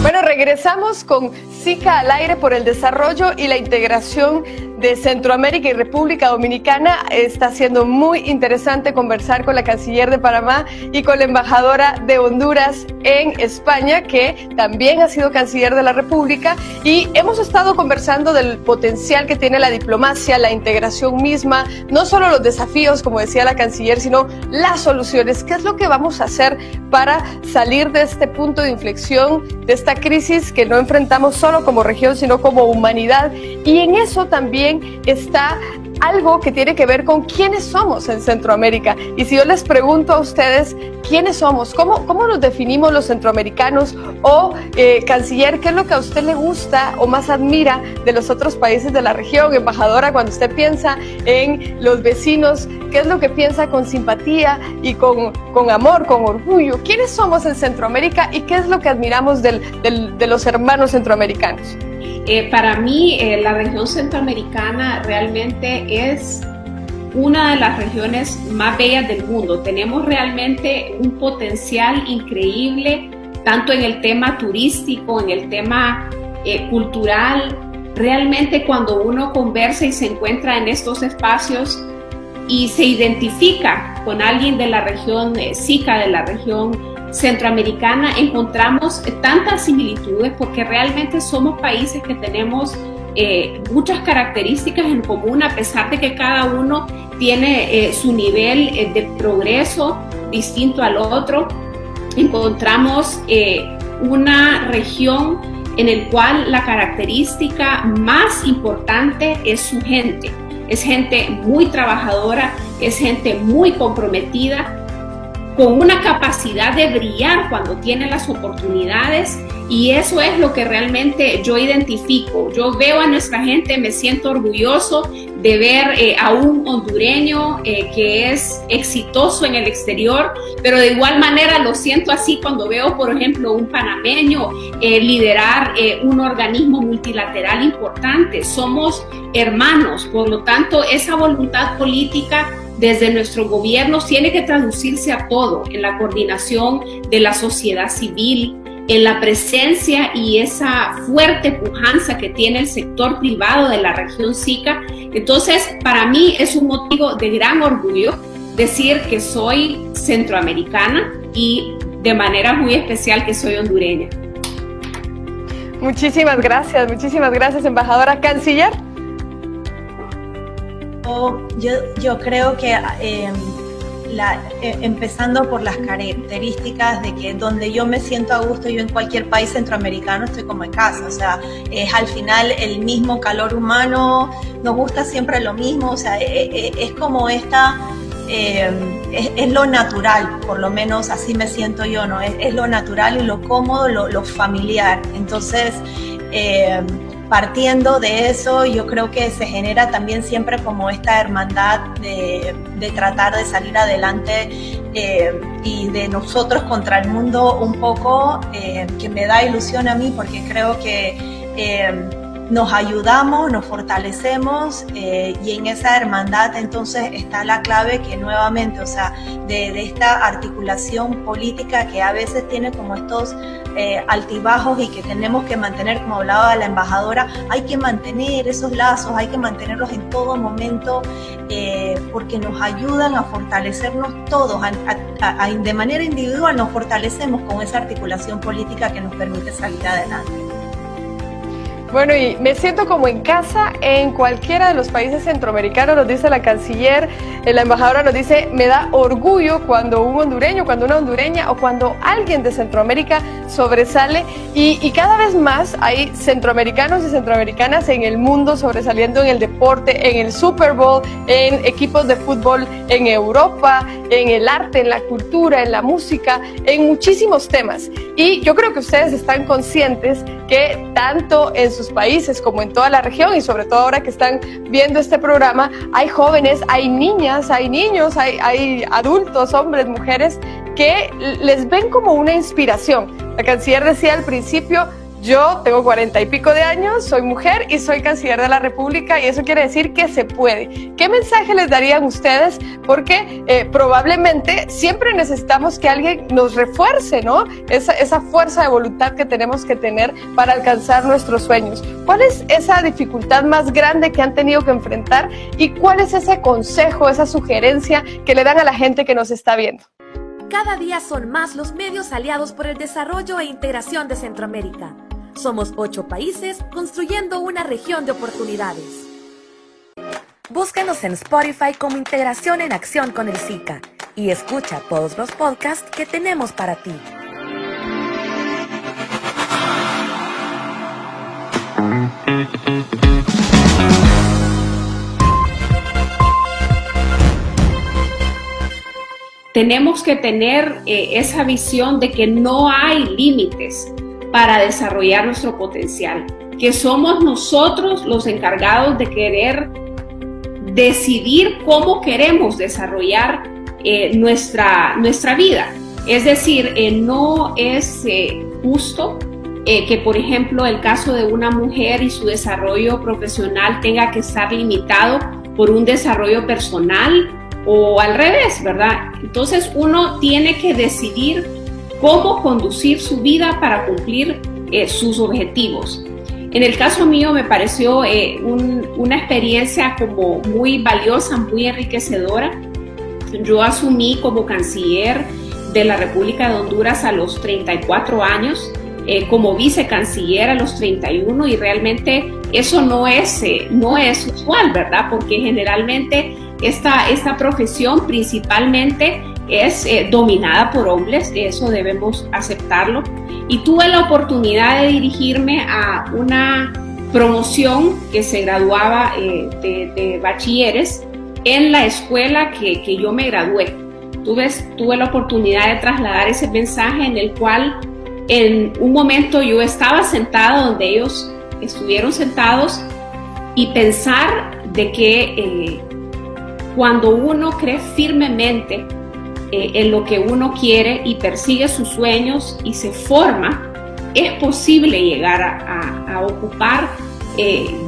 Bueno, regresamos con SICA al aire por el desarrollo y la integración de Centroamérica y República Dominicana. Está siendo muy interesante conversar con la canciller de Panamá y con la embajadora de Honduras en España, que también ha sido canciller de la República, y hemos estado conversando del potencial que tiene la diplomacia, la integración misma, no solo los desafíos, como decía la canciller, sino las soluciones. ¿Qué es lo que vamos a hacer para salir de este punto de inflexión, de esta crisis que no enfrentamos solo como región, sino como humanidad? Y en eso también está algo que tiene que ver con quiénes somos en Centroamérica. Y si yo les pregunto a ustedes quiénes somos, cómo nos definimos los centroamericanos, o canciller, ¿qué es lo que a usted le gusta o más admira de los otros países de la región? Embajadora, cuando usted piensa en los vecinos, ¿qué es lo que piensa con simpatía y con amor, con orgullo? ¿Quiénes somos en Centroamérica y qué es lo que admiramos de los hermanos centroamericanos? Para mí, la región centroamericana realmente es una de las regiones más bellas del mundo. Tenemos realmente un potencial increíble, tanto en el tema turístico, en el tema cultural. Realmente cuando uno conversa y se encuentra en estos espacios y se identifica con alguien de la región SICA, de la región centroamericana, encontramos tantas similitudes, porque realmente somos países que tenemos muchas características en común, a pesar de que cada uno tiene su nivel de progreso distinto al otro. Encontramos una región en el cual la característica más importante es su gente. Es gente muy trabajadora, es gente muy comprometida, con una capacidad de brillar cuando tiene las oportunidades, y eso es lo que realmente yo identifico. Yo veo a nuestra gente, me siento orgulloso de ver a un hondureño que es exitoso en el exterior, pero de igual manera lo siento así cuando veo, por ejemplo, un panameño liderar un organismo multilateral importante. Somos hermanos, por lo tanto, esa voluntad política desde nuestros gobiernos tiene que traducirse a todo, en la coordinación de la sociedad civil, en la presencia y esa fuerte pujanza que tiene el sector privado de la región SICA. Entonces, para mí es un motivo de gran orgullo decir que soy centroamericana y de manera muy especial que soy hondureña. Muchísimas gracias, embajadora. Canciller. Yo creo que empezando por las características de que donde yo me siento a gusto, yo en cualquier país centroamericano estoy como en casa, o sea, es al final el mismo calor humano, nos gusta siempre lo mismo, o sea, es como esta, es lo natural, por lo menos así me siento yo, ¿no? Es lo natural y lo cómodo, lo familiar. Entonces, partiendo de eso, yo creo que se genera también siempre como esta hermandad de tratar de salir adelante y de nosotros contra el mundo un poco, que me da ilusión a mí, porque creo que nos ayudamos, nos fortalecemos, y en esa hermandad entonces está la clave, que nuevamente, o sea, de esta articulación política que a veces tiene como estos altibajos y que tenemos que mantener, como hablaba la embajadora, hay que mantener esos lazos, hay que mantenerlos en todo momento, porque nos ayudan a fortalecernos todos, de manera individual nos fortalecemos con esa articulación política que nos permite salir adelante. Bueno, y me siento como en casa en cualquiera de los países centroamericanos, nos dice la canciller. La embajadora nos dice, me da orgullo cuando un hondureño, cuando una hondureña o cuando alguien de Centroamérica sobresale, y cada vez más hay centroamericanos y centroamericanas en el mundo sobresaliendo en el deporte, en el Super Bowl, en equipos de fútbol en Europa, en el arte, en la cultura, en la música, en muchísimos temas. Y yo creo que ustedes están conscientes que tanto en sus países como en toda la región, y sobre todo ahora que están viendo este programa, hay jóvenes, hay niñas, hay niños, hay adultos, hombres, mujeres, que les ven como una inspiración. La canciller decía al principio, Yo tengo 40 y pico de años, soy mujer y soy canciller de la República, y eso quiere decir que se puede. ¿Qué mensaje les darían ustedes? Porque probablemente siempre necesitamos que alguien nos refuerce, ¿no? Esa fuerza de voluntad que tenemos que tener para alcanzar nuestros sueños. ¿Cuál es esa dificultad más grande que han tenido que enfrentar y cuál es ese consejo, esa sugerencia que le dan a la gente que nos está viendo? Cada día son más los medios aliados por el desarrollo e integración de Centroamérica. Somos 8 países construyendo una región de oportunidades. Búscanos en Spotify como Integración en Acción con el SICA y escucha todos los podcasts que tenemos para ti. Tenemos que tener esa visión de que no hay límites para desarrollar nuestro potencial, que somos nosotros los encargados de querer decidir cómo queremos desarrollar nuestra vida. Es decir, no es justo que, por ejemplo, el caso de una mujer y su desarrollo profesional tenga que estar limitado por un desarrollo personal o al revés, ¿verdad? Entonces uno tiene que decidir cómo conducir su vida para cumplir sus objetivos. En el caso mío me pareció una experiencia como muy valiosa, muy enriquecedora. Yo asumí como canciller de la República de Honduras a los 34 años, como vicecanciller a los 31, y realmente eso no es usual, ¿verdad? Porque generalmente esta profesión principalmente es dominada por hombres, eso debemos aceptarlo. Y tuve la oportunidad de dirigirme a una promoción que se graduaba de bachilleres en la escuela que yo me gradué. Tuve la oportunidad de trasladar ese mensaje, en el cual en un momento yo estaba sentada donde ellos estuvieron sentados, y pensar de que cuando uno cree firmemente en lo que uno quiere y persigue sus sueños y se forma, es posible llegar a ocupar,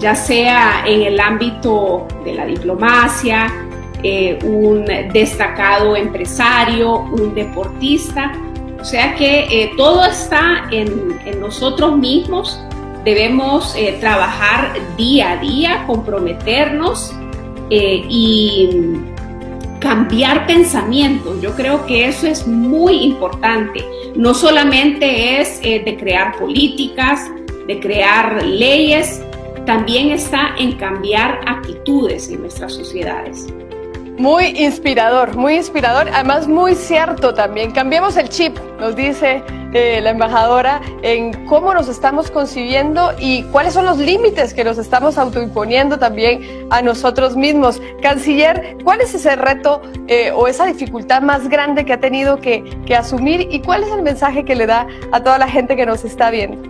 ya sea en el ámbito de la diplomacia, un destacado empresario, un deportista. O sea que todo está en nosotros mismos. Debemos trabajar día a día, comprometernos y cambiar pensamientos. Yo creo que eso es muy importante. No solamente es de crear políticas, de crear leyes, también está en cambiar actitudes en nuestras sociedades. Muy inspirador, además muy cierto también. Cambiemos el chip, nos dice la embajadora, en cómo nos estamos concibiendo y cuáles son los límites que nos estamos autoimponiendo también a nosotros mismos. Canciller, ¿cuál es ese reto o esa dificultad más grande que ha tenido que asumir, y cuál es el mensaje que le da a toda la gente que nos está viendo?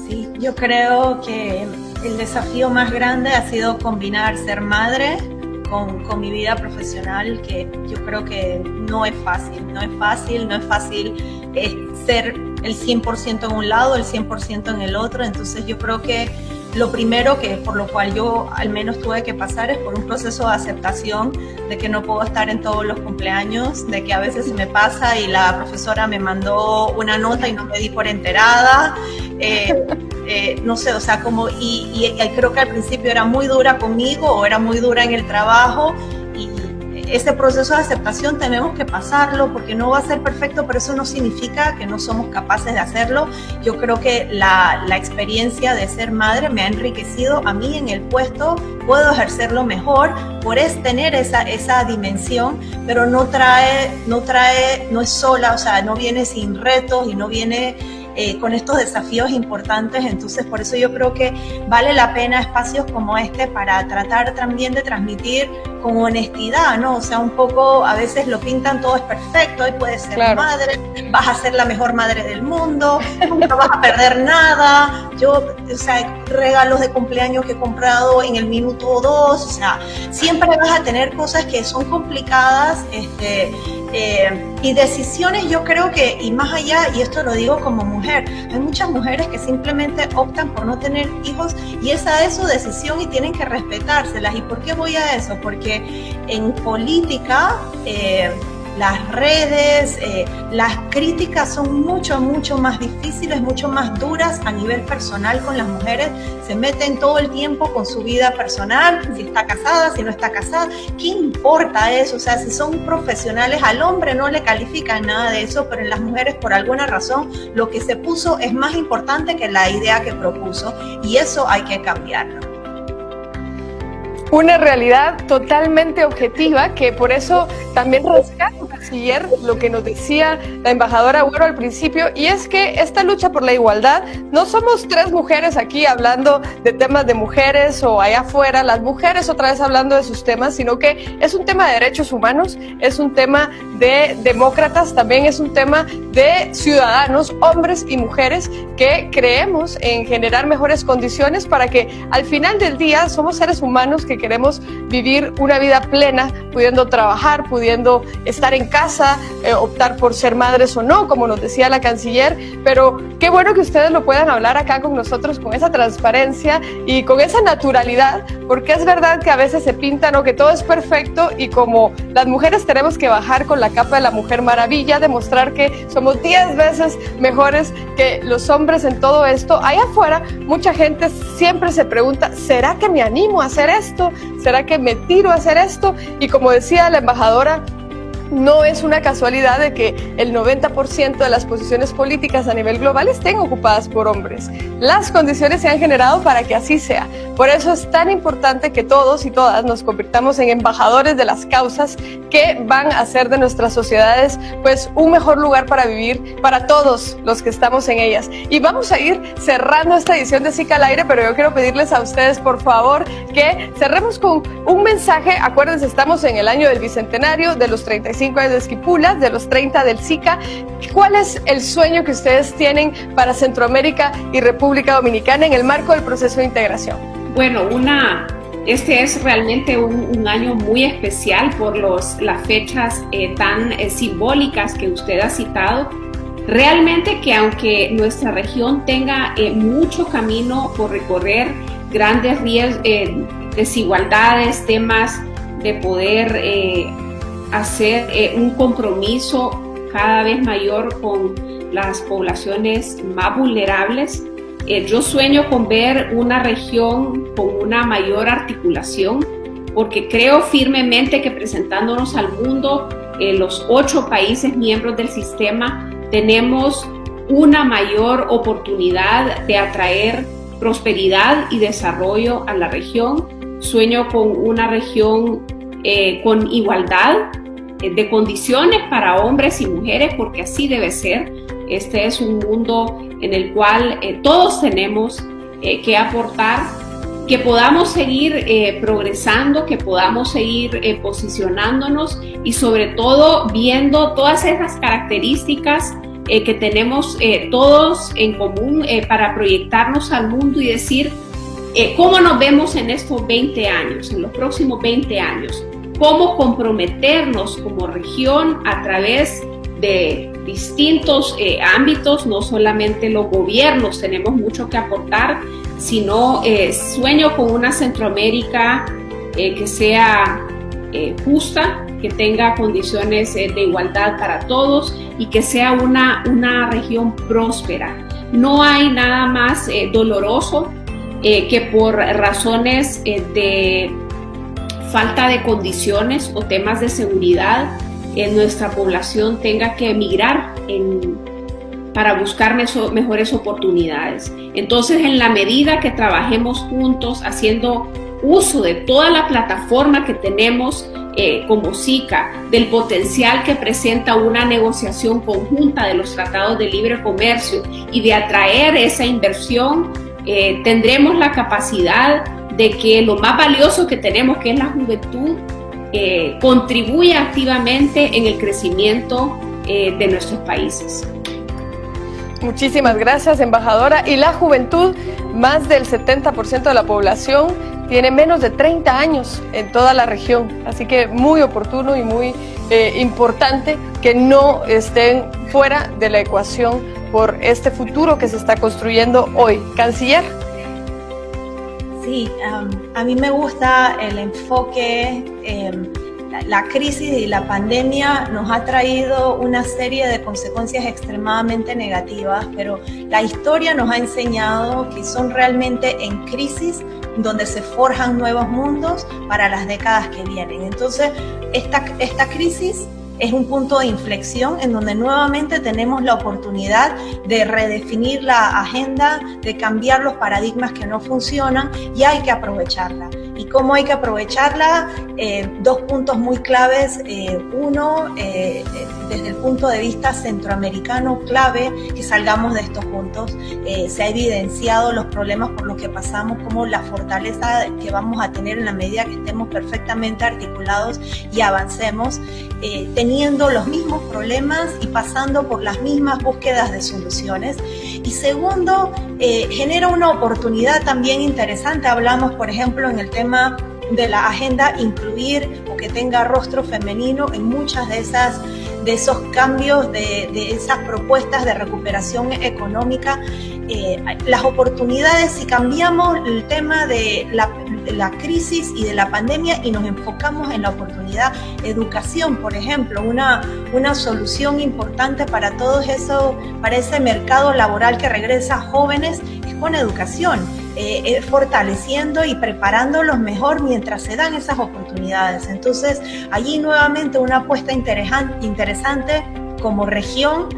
Sí, yo creo que el desafío más grande ha sido combinar ser madre con mi vida profesional, que yo creo que no es fácil ser el 100% en un lado, el 100% en el otro. Entonces yo creo que lo primero por lo cual yo al menos tuve que pasar es por un proceso de aceptación de que no puedo estar en todos los cumpleaños, de que a veces se me pasa y la profesora me mandó una nota y no me di por enterada. No sé, o sea, como, y creo que al principio era muy dura conmigo o era muy dura en el trabajo, y ese proceso de aceptación tenemos que pasarlo, porque no va a ser perfecto, pero eso no significa que no somos capaces de hacerlo. Yo creo que la experiencia de ser madre me ha enriquecido a mí en el puesto, puedo ejercerlo mejor por tener esa dimensión, pero no es sola, o sea, no viene sin retos y no viene con estos desafíos importantes. Entonces por eso yo creo que vale la pena espacios como este para tratar también de transmitir con honestidad, ¿no? O sea, un poco a veces lo pintan todo es perfecto, hoy puedes ser madre, vas a ser la mejor madre del mundo, nunca vas a perder nada, o sea, regalos de cumpleaños que he comprado en el minuto 2, o sea, siempre vas a tener cosas que son complicadas, y decisiones, yo creo que, y más allá, y esto lo digo como mujer, hay muchas mujeres que simplemente optan por no tener hijos y esa es su decisión y tienen que respetárselas. ¿Y por qué voy a eso? Porque en política, las redes, las críticas son mucho más difíciles, mucho más duras a nivel personal con las mujeres. Se meten todo el tiempo con su vida personal, si está casada, si no está casada. ¿Qué importa eso? O sea, si son profesionales, al hombre no le califican nada de eso, pero en las mujeres, por alguna razón, lo que se puso es más importante que la idea que propuso y eso hay que cambiarlo. Una realidad totalmente objetiva que por eso también rescato, canciller, lo que nos decía la embajadora Agüero al principio, y es que esta lucha por la igualdad, no somos tres mujeres aquí hablando de temas de mujeres o allá afuera, las mujeres otra vez hablando de sus temas, sino que es un tema de derechos humanos, es un tema de demócratas, también es un tema de ciudadanos, hombres y mujeres, que creemos en generar mejores condiciones para que al final del día somos seres humanos que queremos vivir una vida plena, pudiendo trabajar, pudiendo estar en casa, optar por ser madres o no, como nos decía la canciller, pero qué bueno que ustedes lo puedan hablar acá con nosotros con esa transparencia y con esa naturalidad, porque es verdad que a veces se pinta, ¿no?, que todo es perfecto y como las mujeres tenemos que bajar con la capa de la Mujer Maravilla, demostrar que somos 10 veces mejores que los hombres en todo esto. Allá afuera mucha gente siempre se pregunta, ¿será que me animo a hacer esto? ¿Será que me tiro a hacer esto? Y como decía la embajadora, no es una casualidad de que el 90% de las posiciones políticas a nivel global estén ocupadas por hombres. Las condiciones se han generado para que así sea. Por eso es tan importante que todos y todas nos convirtamos en embajadores de las causas que van a hacer de nuestras sociedades pues un mejor lugar para vivir para todos los que estamos en ellas. Y vamos a ir cerrando esta edición de SICA al aire, pero yo quiero pedirles a ustedes, por favor, que cerremos con un mensaje. Acuérdense, estamos en el año del bicentenario de los 35 años de Esquipulas, de los 30 del SICA. ¿Cuál es el sueño que ustedes tienen para Centroamérica y República Dominicana en el marco del proceso de integración? Bueno, este es realmente un año muy especial por las fechas tan simbólicas que usted ha citado. Realmente que aunque nuestra región tenga mucho camino por recorrer, grandes desigualdades, temas de poder hacer un compromiso cada vez mayor con las poblaciones más vulnerables. Yo sueño con ver una región con una mayor articulación, porque creo firmemente que presentándonos al mundo, los 8 países miembros del sistema, tenemos una mayor oportunidad de atraer prosperidad y desarrollo a la región. Sueño con una región con igualdad de condiciones para hombres y mujeres, porque así debe ser. Este es un mundo en el cual todos tenemos que aportar, que podamos seguir progresando, que podamos seguir posicionándonos y sobre todo viendo todas esas características que tenemos todos en común para proyectarnos al mundo y decir cómo nos vemos en estos 20 años, en los próximos 20 años, cómo comprometernos como región a través de distintos ámbitos, no solamente los gobiernos tenemos mucho que aportar, sino sueño con una Centroamérica que sea justa, que tenga condiciones de igualdad para todos y que sea una región próspera. No hay nada más doloroso que por razones de falta de condiciones o temas de seguridad nuestra población tenga que emigrar para buscar mejores oportunidades. Entonces, en la medida que trabajemos juntos, haciendo uso de toda la plataforma que tenemos como SICA, del potencial que presenta una negociación conjunta de los tratados de libre comercio y de atraer esa inversión, tendremos la capacidad de que lo más valioso que tenemos, que es la juventud, contribuya activamente en el crecimiento de nuestros países. Muchísimas gracias, embajadora. Y la juventud, más del 70% de la población tiene menos de 30 años en toda la región, así que muy oportuno y muy importante que no estén fuera de la ecuación por este futuro que se está construyendo hoy. Canciller. Sí, a mí me gusta el enfoque. La crisis y la pandemia nos ha traído una serie de consecuencias extremadamente negativas, pero la historia nos ha enseñado que son realmente en crisis donde se forjan nuevos mundos para las décadas que vienen. Entonces, esta crisis es un punto de inflexión en donde nuevamente tenemos la oportunidad de redefinir la agenda, de cambiar los paradigmas que no funcionan, y hay que aprovecharla. ¿Y cómo hay que aprovecharla? Dos puntos muy claves. Uno, desde el punto de vista centroamericano, clave que salgamos de estos puntos. Se ha evidenciado los problemas por los que pasamos, como la fortaleza que vamos a tener en la medida que estemos perfectamente articulados y avancemos, teniendo los mismos problemas y pasando por las mismas búsquedas de soluciones. Y segundo, genera una oportunidad también interesante. Hablamos, por ejemplo, en el tema de la agenda, incluir o que tenga rostro femenino en muchas de esos cambios, de esas propuestas de recuperación económica. Las oportunidades, si cambiamos el tema de la crisis y de la pandemia y nos enfocamos en la oportunidad, educación, por ejemplo, una solución importante para todo eso, para ese mercado laboral que regresa a jóvenes, es con educación. Fortaleciendo y preparándolos mejor mientras se dan esas oportunidades. Entonces, allí nuevamente una apuesta interesante como región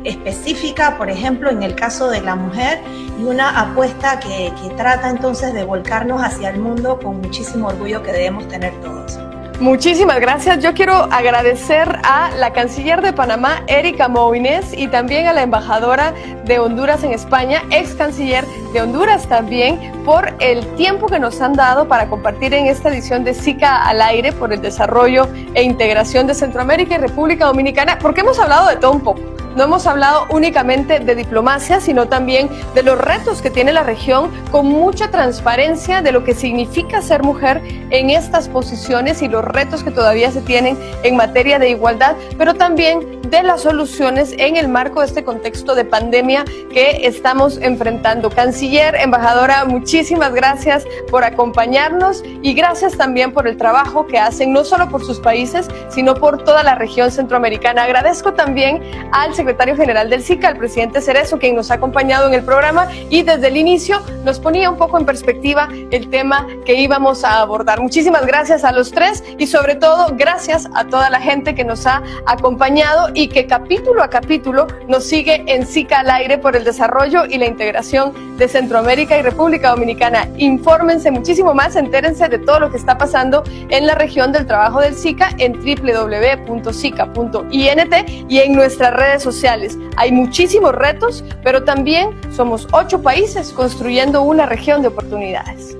específica, por ejemplo, en el caso de la mujer, y una apuesta que trata entonces de volcarnos hacia el mundo con muchísimo orgullo que debemos tener todos. Muchísimas gracias. Yo quiero agradecer a la canciller de Panamá, Erika Moines, y también a la embajadora de Honduras en España, ex canciller de Honduras también, por el tiempo que nos han dado para compartir en esta edición de SICA al aire por el desarrollo e integración de Centroamérica y República Dominicana, porque hemos hablado de todo un poco. No hemos hablado únicamente de diplomacia, sino también de los retos que tiene la región, con mucha transparencia de lo que significa ser mujer en estas posiciones y los retos que todavía se tienen en materia de igualdad, pero también de las soluciones en el marco de este contexto de pandemia que estamos enfrentando. Canciller, embajadora, muchísimas gracias por acompañarnos y gracias también por el trabajo que hacen, no solo por sus países, sino por toda la región centroamericana. Agradezco también al secretario general del SICA, al presidente Cerezo, quien nos ha acompañado en el programa y desde el inicio nos ponía un poco en perspectiva el tema que íbamos a abordar. Muchísimas gracias a los tres y sobre todo gracias a toda la gente que nos ha acompañado y que capítulo a capítulo nos sigue en SICA al aire por el desarrollo y la integración de Centroamérica y República Dominicana. Infórmense muchísimo más, entérense de todo lo que está pasando en la región del trabajo del SICA en www.sica.int y en nuestras redes sociales. Hay muchísimos retos, pero también somos 8 países construyendo una región de oportunidades.